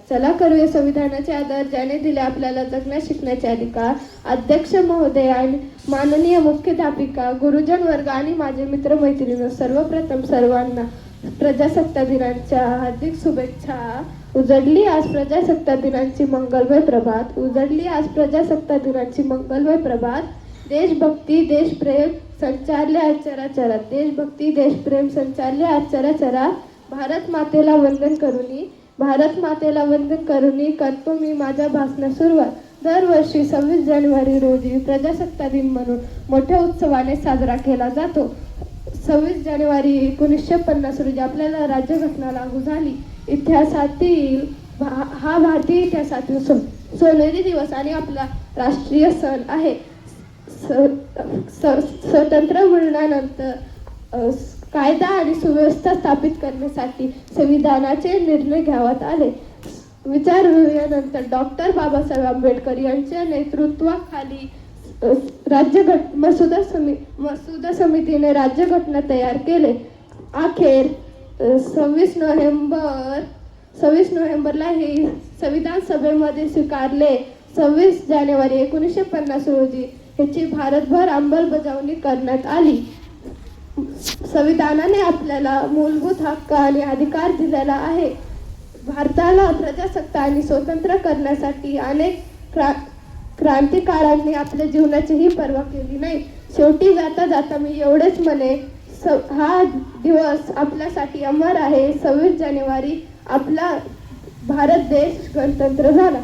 चला करूया संविधानाचे आदर, ज्याने दिले आपल्याला जगण्यास शिकण्याचे अधिकार. अध्यक्ष महोदय आणि माननीय मुख्याध्यापिका, गुरुजन वर्ग आणि माझे मित्रमैत्रिणी, सर्वप्रथम सर्वांना प्रजासत्ताक दिनाच्या हार्दिक शुभेच्छा. उजळली आज प्रजासत्ताक दिनाची मंगलमय प्रभात. उजळली आज प्रजासत्ताक दिनाची मंगलमय प्रभात. देशभक्ती देशप्रेम संचारले आज चराचरात. देशभक्ती देशप्रेम संचारले आज चराचरात. भारत मातेला वंदन करूनी करतो मी माझ्या भाषणास सुरुवात. दरवर्षी 26 जानेवारी रोजी प्रजासत्ताक दिन म्हणून मोठ्या उत्सवाने साजरा केला जातो. 26 जानेवारी 1950 रोजी आपल्याला राज्यघटना लागू झाली. हा भारतीय इतिहासातील सोनेरी दिवस आणि आपला राष्ट्रीय सण आहे. स्वतंत्र मिळाल्यानंतर कायदा आणि सुव्यवस्था स्थापित करण्यासाठी संविधानाचे निर्णय घेण्यात आले. विचारविनिमयानंतर डॉक्टर बाबासाहेब आंबेडकर यांच्या नेतृत्वाखाली मसुदा समितीने राज्यघटना तयार केले. अखेर 26 नोव्हेंबरला हे संविधान सभेमध्ये स्वीकारले. 26 जानेवारी 1950 रोजी ह्याची भारतभर अंमलबजावणी करण्यात आली. संविधानाने आपल्याला मूलभूत हक्क आणि अधिकार दिलेला आहे. भारताला प्रजासत्ताक आणि स्वतंत्र करण्यासाठी अनेक क्रांतिकारकांनी आपल्या जीवनाचीही पर्वा केली नाही. शेवटी जाता जाता मी एवढेच म्हणे, हा दिवस आपल्यासाठी अमर आहे. 26 जानेवारी आपला भारत देश गणतंत्र झाला.